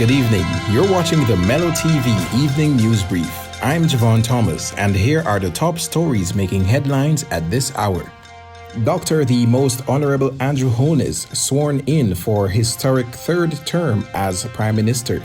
Good evening. You're watching the Mello TV Evening News Brief. I'm Javon Thomas, and here are the top stories making headlines at this hour. Dr. the Most Honourable Andrew Holness sworn in for historic third term as Prime Minister.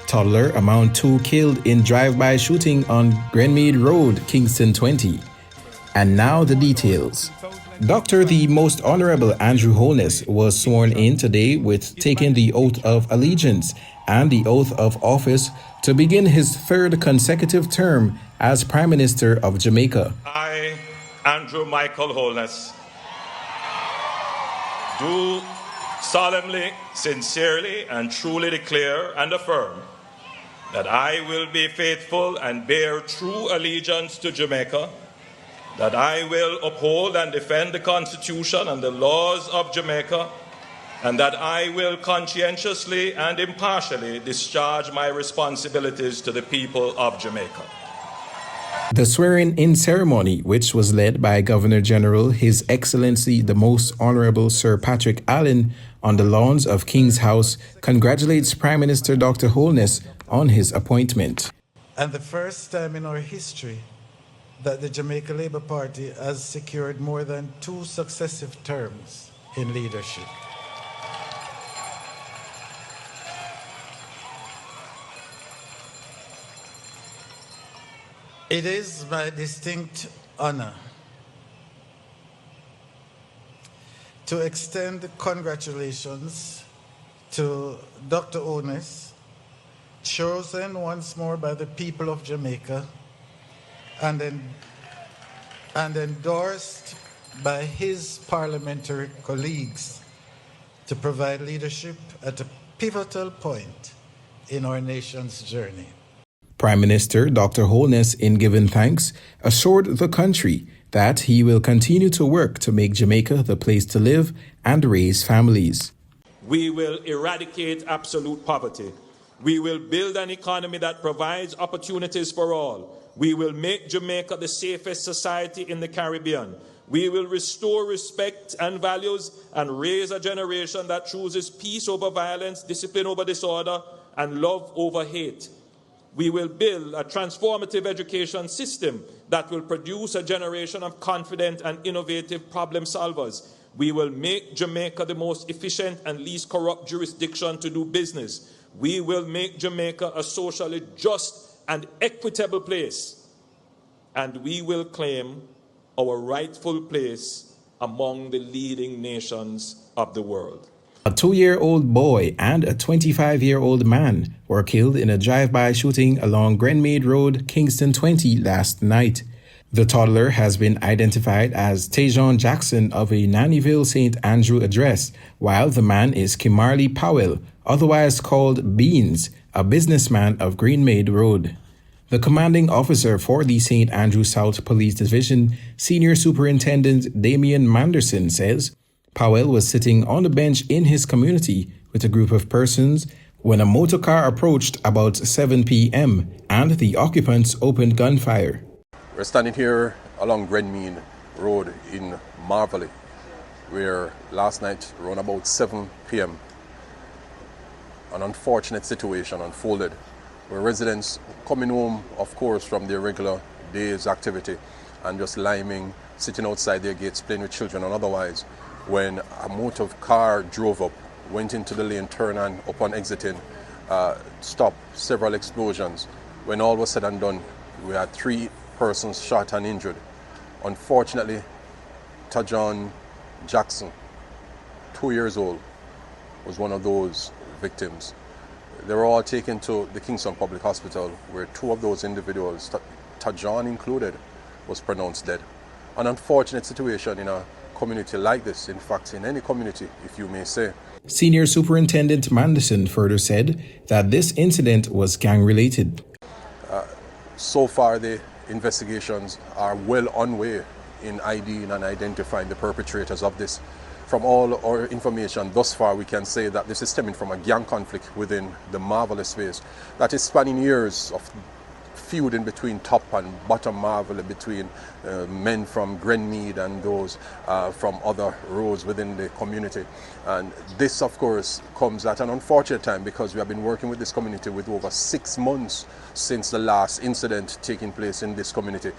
Toddler among 2 killed in drive-by shooting on Grenmeade Road, Kingston 20. And now the details. Dr. the Most Honourable Andrew Holness was sworn in today with taking the oath of allegiance and the oath of office to begin his third consecutive term as Prime Minister of Jamaica. I, Andrew Michael Holness, do solemnly, sincerely, and truly declare and affirm that I will be faithful and bear true allegiance to Jamaica, that I will uphold and defend the Constitution and the laws of Jamaica, and that I will conscientiously and impartially discharge my responsibilities to the people of Jamaica. The swearing-in ceremony, which was led by Governor General His Excellency the Most Honourable Sir Patrick Allen on the lawns of King's House, congratulates Prime Minister Dr. Holness on his appointment. And the first time in our history that the Jamaica Labour Party has secured more than 2 successive terms in leadership. It is my distinct honor to extend congratulations to Dr. Holness, chosen once more by the people of Jamaica and endorsed by his parliamentary colleagues to provide leadership at a pivotal point in our nation's journey. Prime Minister Dr. Holness, in giving thanks, assured the country that he will continue to work to make Jamaica the place to live and raise families. We will eradicate absolute poverty. We will build an economy that provides opportunities for all. We will make Jamaica the safest society in the Caribbean. We will restore respect and values and raise a generation that chooses peace over violence, discipline over disorder, and love over hate. We will build a transformative education system that will produce a generation of confident and innovative problem solvers. We will make Jamaica the most efficient and least corrupt jurisdiction to do business. We will make Jamaica a socially just and equitable place. And we will claim our rightful place among the leading nations of the world. A 2-year-old boy and a 25-year-old man were killed in a drive-by shooting along Grenmeade Road, Kingston 20 last night. The toddler has been identified as Tajon Jackson of a Nannyville St. Andrew address, while the man is Kimarley Powell, otherwise called Beans, a businessman of Grenmeade Road. The commanding officer for the St. Andrew South Police Division, Senior Superintendent Damian Manderson, says Powell was sitting on a bench in his community with a group of persons when a motor car approached about 7 p.m. and the occupants opened gunfire. We're standing here along Grenmeade Road in Marvelly, where last night around about 7 p.m. an unfortunate situation unfolded, where residents coming home, of course, from their regular day's activity and just liming, sitting outside their gates, playing with children and otherwise, when a motor car drove up, went into the lane, turned and upon exiting, stopped, several explosions. When all was said and done, we had 3 persons shot and injured. Unfortunately, Tajon Jackson, 2 years old, was one of those victims. They were all taken to the Kingston Public Hospital, where 2 of those individuals, Tajon included, was pronounced dead. An unfortunate situation in a community like this, in fact, in any community, if you may say. Senior Superintendent Manderson further said that this incident was gang-related. So far, the investigations are well on way in IDing and identifying the perpetrators of this. From all our information thus far, we can say that this is stemming from a gang conflict within the Marvelous space that is spanning years of feuding between top and bottom Marvel, between men from Grenmeade and those from other roads within the community. And this, of course, comes at an unfortunate time because we have been working with this community with over 6 months since the last incident taking place in this community.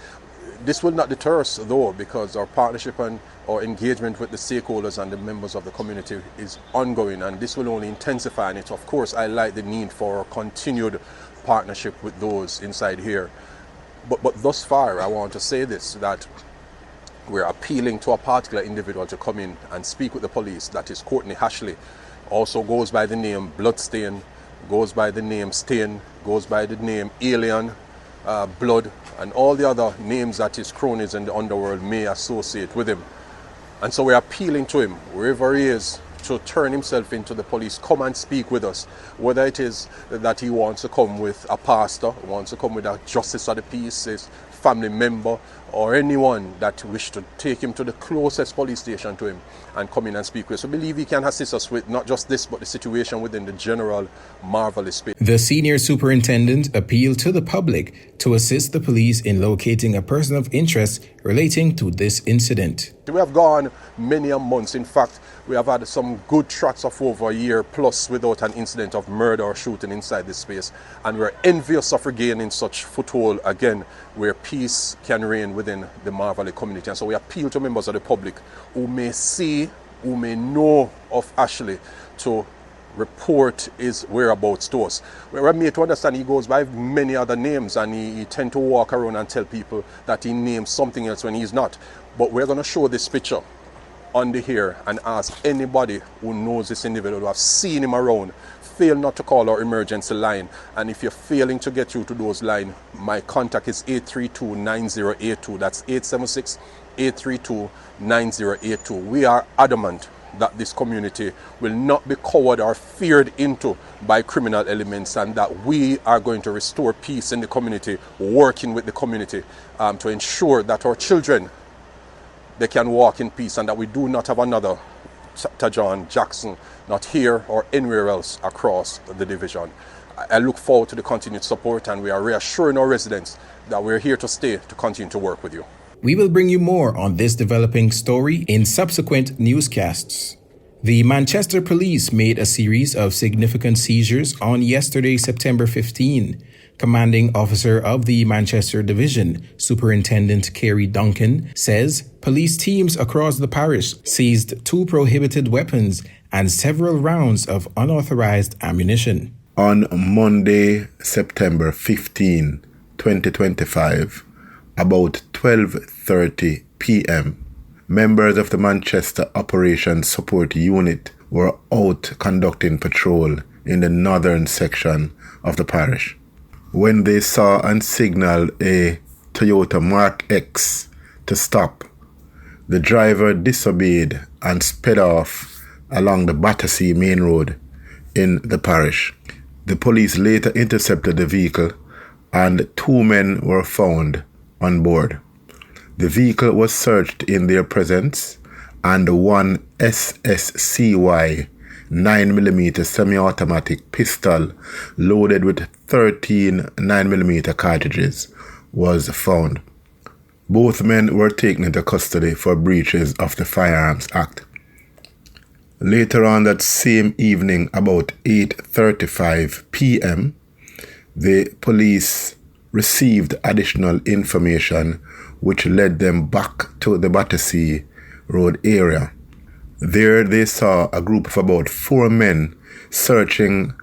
This will not deter us, though, because our partnership and our engagement with the stakeholders and the members of the community is ongoing, and this will only intensify. And it, of course, highlight the need for continued partnership with those inside here. But thus far, I want to say this, that we're appealing to a particular individual to come in and speak with the police. That is Courtney Ashley, also goes by the name Bloodstain, goes by the name Stain, goes by the name Alien, Blood, and all the other names that his cronies in the underworld may associate with him. And so we're appealing to him, wherever he is, to turn himself into the police, come and speak with us. Whether it is that he wants to come with a pastor, wants to come with a justice of the peace, his family member, or anyone that wish to take him to the closest police station to him and come in and speak with us. We believe he can assist us with not just this, but the situation within the general marvelous space. The senior superintendent appealed to the public to assist the police in locating a person of interest relating to this incident. We have gone many a months. In fact, we have had some good tracks of over a year plus without an incident of murder or shooting inside this space. And we're envious of regaining such foothold again, where peace can reign within the Marvally community. And so we appeal to members of the public who may see, who may know of Ashley, to report his whereabouts to us. We're made to understand he goes by many other names, and he tend to walk around and tell people that he names something else when he's not. But we're going to show this picture on the here and ask anybody who knows this individual, who have seen him around, fail not to call our emergency line. And if you're failing to get through to those lines, my contact is 832-9082. That's 876-832-9082. We are adamant that this community will not be cowered or feared into by criminal elements, and that we are going to restore peace in the community, working with the community to ensure that our children, they can walk in peace, and that we do not have another Tajon Jackson, not here or anywhere else across the division. I look forward to the continued support, and we are reassuring our residents that we're here to stay to continue to work with you. We will bring you more on this developing story in subsequent newscasts. The Manchester Police made a series of significant seizures on yesterday, September 15. Commanding Officer of the Manchester Division, Superintendent Kerry Duncan, says police teams across the parish seized 2 prohibited weapons and several rounds of unauthorized ammunition. On Monday, September 15, 2025, about 12:30 p.m., members of the Manchester Operations Support Unit were out conducting patrol in the northern section of the parish when they saw and signaled a Toyota Mark X to stop. The driver disobeyed and sped off along the Battersea Main Road in the parish. The police later intercepted the vehicle and 2 men were found on board. The vehicle was searched in their presence, and 1 SSCY 9mm semi-automatic pistol loaded with 13 9mm cartridges was found. Both men were taken into custody for breaches of the Firearms Act. Later on that same evening, about 8:35 p.m., the police received additional information which led them back to the Battersea Road area. There they saw a group of about 4 men searching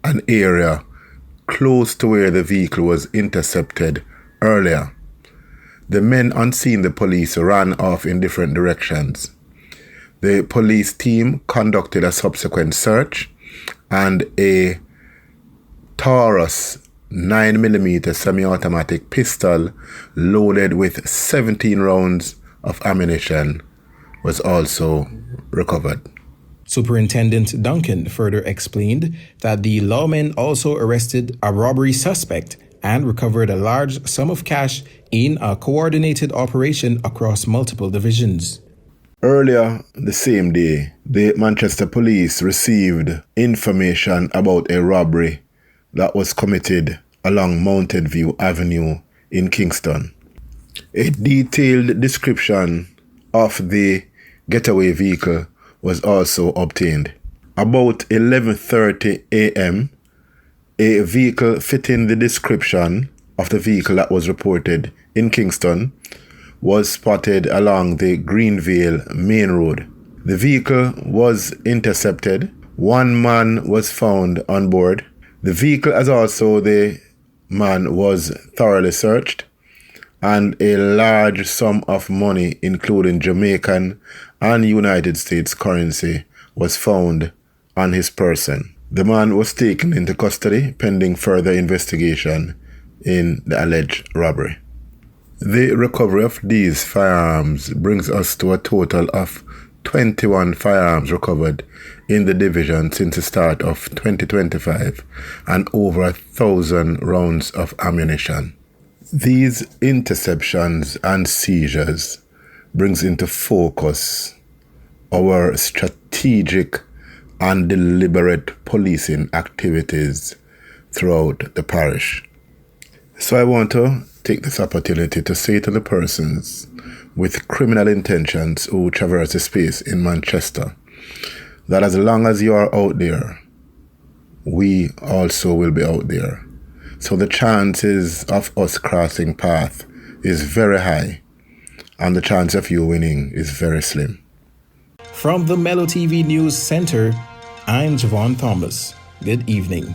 an area close to where the vehicle was intercepted earlier. The men, on seeing the police, ran off in different directions. The police team conducted a subsequent search, and a Taurus 9mm semi-automatic pistol loaded with 17 rounds of ammunition was also recovered. Superintendent Duncan further explained that the lawmen also arrested a robbery suspect and recovered a large sum of cash in a coordinated operation across multiple divisions. Earlier the same day, the Manchester Police received information about a robbery that was committed along Mountain View Avenue in Kingston. A detailed description of the getaway vehicle was also obtained. About 11:30 a.m., a vehicle fitting the description of the vehicle that was reported in Kingston was spotted along the Greenvale Main Road. The vehicle was intercepted. One man was found on board. The vehicle, as also the man, was thoroughly searched, and a large sum of money, including Jamaican and United States currency, was found on his person. The man was taken into custody pending further investigation in the alleged robbery. The recovery of these firearms brings us to a total of 21 firearms recovered in the division since the start of 2025 and over 1,000 rounds of ammunition. These interceptions and seizures brings into focus our strategic and deliberate policing activities throughout the parish. So I want to take this opportunity to say to the persons with criminal intentions who traverse the space in Manchester that as long as you are out there, we also will be out there. So the chances of us crossing path is very high, and the chance of you winning is very slim. From the Mello TV News Center, I'm Javon Thomas. Good evening.